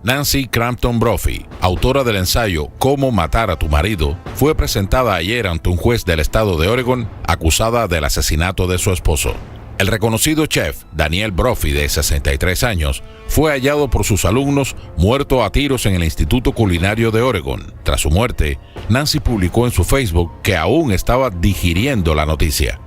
Nancy Crampton Brophy, autora del ensayo Cómo matar a tu marido, fue presentada ayer ante un juez del estado de Oregon acusada del asesinato de su esposo. El reconocido chef Daniel Brophy, de 63 años, fue hallado por sus alumnos muerto a tiros en el Instituto Culinario de Oregon. Tras su muerte, Nancy publicó en su Facebook que aún estaba digiriendo la noticia.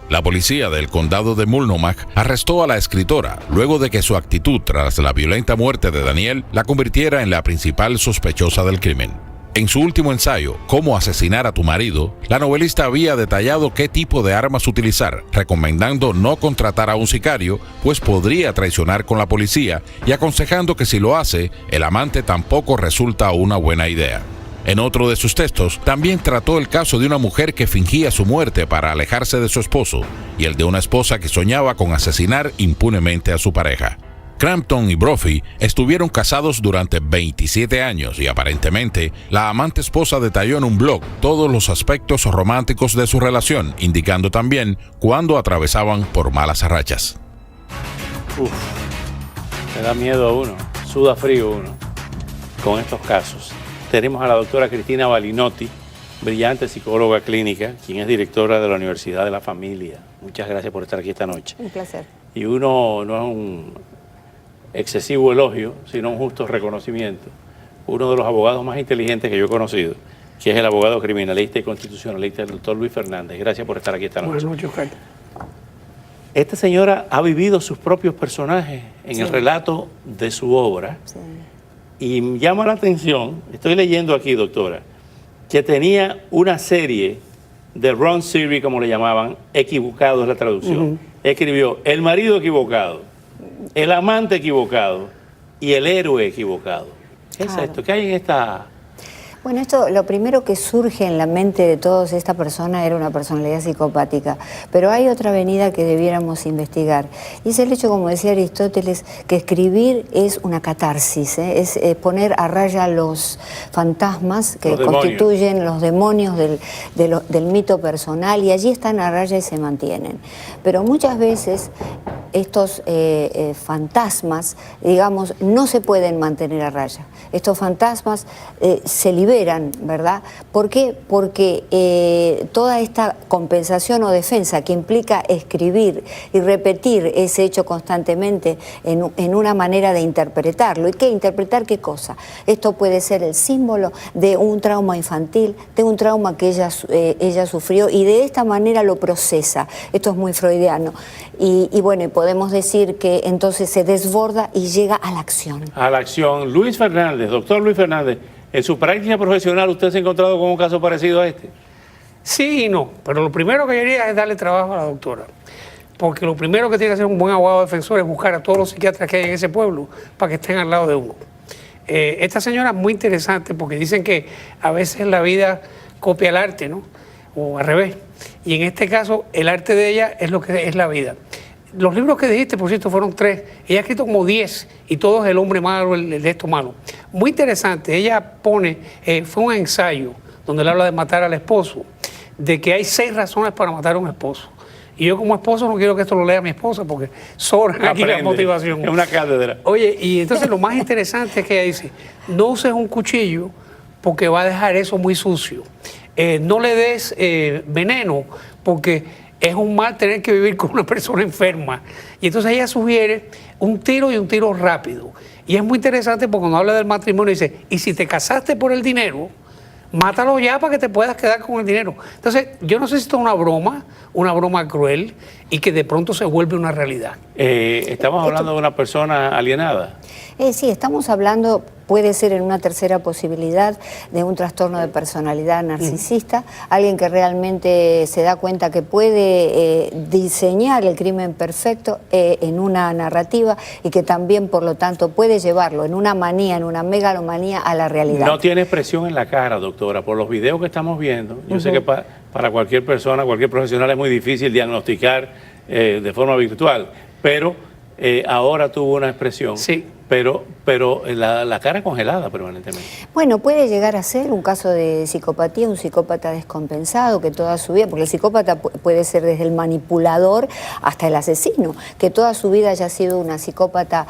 La policía del condado de Multnomah arrestó a la escritora luego de que su actitud tras la violenta muerte de Daniel la convirtiera en la principal sospechosa del crimen. En su último ensayo, Cómo asesinar a tu marido, la novelista había detallado qué tipo de armas utilizar, recomendando no contratar a un sicario, pues podría traicionar con la policía, y aconsejando que si lo hace, el amante tampoco resulta una buena idea. En otro de sus textos, también trató el caso de una mujer que fingía su muerte para alejarse de su esposo, y el de una esposa que soñaba con asesinar impunemente a su pareja. Crampton y Brophy estuvieron casados durante 27 años y aparentemente la amante esposa detalló en un blog todos los aspectos románticos de su relación, indicando también cuándo atravesaban por malas rachas. Me da miedo a uno, suda frío uno con estos casos. Tenemos a la doctora Cristina Balinotti, brillante psicóloga clínica, quien es directora de la Universidad de la Familia. Muchas gracias por estar aquí esta noche. Un placer. Y uno no es un excesivo elogio, sino un justo reconocimiento. Uno de los abogados más inteligentes que yo he conocido, que es el abogado criminalista y constitucionalista, el doctor Luis Fernández. Gracias por estar aquí esta noche. Buenas noches, Oscar. Esta señora ha vivido sus propios personajes en el relato de su obra. Sí. Y me llama la atención, estoy leyendo aquí, doctora, que tenía una serie de wrong series, como le llamaban, equivocado es la traducción. Escribió El marido equivocado, El amante equivocado y El héroe equivocado. ¿Qué es esto? ¿Qué hay en esta...? Bueno, esto, lo primero que surge en la mente de todos, esta persona era una personalidad psicopática, pero hay otra avenida que debiéramos investigar, y es el hecho, como decía Aristóteles, que escribir es una catarsis, es poner a raya los fantasmas que constituyen los demonios del mito personal, y allí están a raya y se mantienen. Pero muchas veces estos fantasmas, digamos, no se pueden mantener a raya. Estos fantasmas se liberan, ¿verdad? ¿Por qué? Porque toda esta compensación o defensa que implica escribir y repetir ese hecho constantemente en una manera de interpretarlo. ¿Y qué? ¿Interpretar qué cosa? Esto puede ser el símbolo de un trauma infantil, de un trauma que ella sufrió, y de esta manera lo procesa. Esto es muy freudiano. Y bueno, podemos decir que entonces se desborda y llega a la acción. A la acción. Luis Fernández, doctor Luis Fernández, ¿en su práctica profesional usted se ha encontrado con un caso parecido a este? Sí y no, pero lo primero que quería es darle trabajo a la doctora, porque lo primero que tiene que hacer un buen abogado defensor es buscar a todos los psiquiatras que hay en ese pueblo para que estén al lado de uno. Esta señora es muy interesante porque dicen que a veces la vida copia el arte, ¿no? O al revés. Y en este caso, el arte de ella es lo que es la vida. Los libros que dijiste, por cierto, fueron 3. Ella ha escrito como 10 y todos el hombre malo, el de esto malo. Muy interesante. Ella pone, fue un ensayo donde le habla de matar al esposo, de que hay 6 razones para matar a un esposo. Y yo como esposo no quiero que esto lo lea mi esposa porque sobra aquí la motivación. Es una cátedra. Oye, y entonces lo más interesante es que ella dice, no uses un cuchillo porque va a dejar eso muy sucio. No le des veneno porque es un mal tener que vivir con una persona enferma. Y entonces ella sugiere un tiro y un tiro rápido. Y es muy interesante porque cuando habla del matrimonio dice, y si te casaste por el dinero, mátalo ya para que te puedas quedar con el dinero. Entonces, yo no sé si esto es una broma cruel y que de pronto se vuelve una realidad. Estamos hablando de una persona alienada. Sí, estamos hablando, puede ser en una tercera posibilidad, de un trastorno de personalidad narcisista, alguien que realmente se da cuenta que puede diseñar el crimen perfecto en una narrativa y que también, por lo tanto, puede llevarlo en una manía, en una megalomanía a la realidad. No tiene expresión en la cara, doctora, por los videos que estamos viendo. Yo sé que para cualquier persona, cualquier profesional es muy difícil diagnosticar de forma virtual, pero ahora tuvo una expresión. Sí. pero la cara congelada permanentemente. Bueno, puede llegar a ser un caso de psicopatía, un psicópata descompensado que toda su vida, porque el psicópata puede ser desde el manipulador hasta el asesino, que toda su vida haya sido una psicópata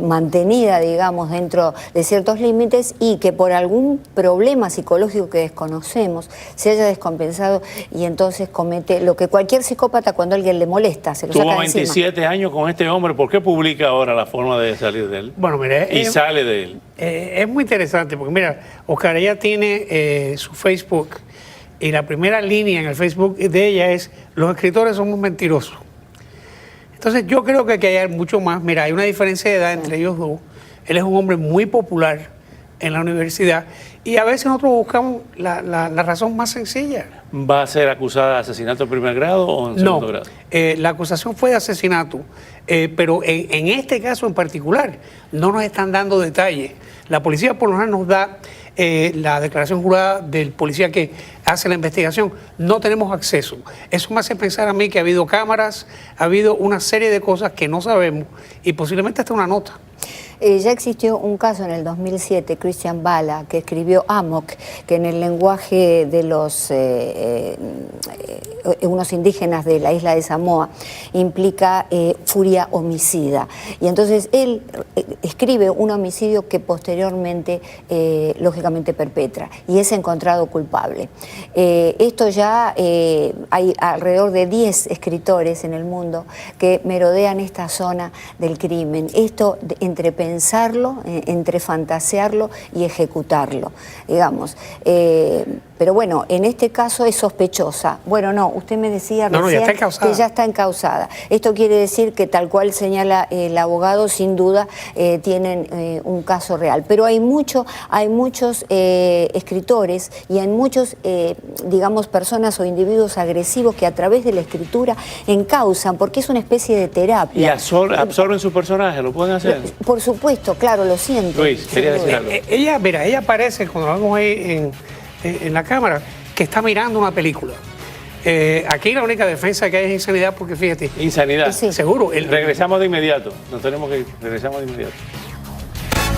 mantenida, digamos, dentro de ciertos límites y que por algún problema psicológico que desconocemos se haya descompensado y entonces comete lo que cualquier psicópata cuando alguien le molesta, se lo saca de Tuvo encima. 27 años con este hombre, ¿por qué publica ahora la forma de salir de él? Bueno, mire, Y sale de él. es muy interesante porque, mira, Oscar, ella tiene su Facebook y la primera línea en el Facebook de ella es: los escritores somos mentirosos. Entonces yo creo que hay mucho más. Mira, hay una diferencia de edad entre ellos dos. Él es un hombre muy popular en la universidad y a veces nosotros buscamos la razón más sencilla. ¿Va a ser acusada de asesinato en primer grado o en segundo grado? La acusación fue de asesinato, pero en este caso en particular no nos están dando detalles. La policía por lo menos nos da la declaración jurada del policía que hace la investigación. No tenemos acceso. Eso me hace pensar a mí que ha habido cámaras, ha habido una serie de cosas que no sabemos y posiblemente hasta una nota. Ya existió un caso en el 2007, Christian Bala, que escribió Amok, que en el lenguaje de los unos indígenas de la isla de Samoa implica furia homicida. Y entonces él escribe un homicidio que posteriormente, lógicamente, perpetra y es encontrado culpable. Esto ya hay alrededor de 10 escritores en el mundo que merodean esta zona del crimen. Esto entre pensarlo, entre fantasearlo y ejecutarlo, digamos. Pero bueno, en este caso es sospechosa. Bueno, no, usted me decía recién que ya está encausada. Esto quiere decir que, tal cual señala el abogado, sin duda tienen un caso real. Pero hay muchos escritores y hay muchos, digamos, personas o individuos agresivos que a través de la escritura encausan, porque es una especie de terapia. ¿Y absorben su personaje? ¿Lo pueden hacer? Por supuesto, claro, lo siento. Luis, quería decir algo. Ella parece, cuando lo vemos ahí en la cámara, que está mirando una película. Aquí la única defensa que hay es insanidad, porque fíjate. Insanidad. Sí. Seguro. Regresamos de inmediato. Regresamos de inmediato.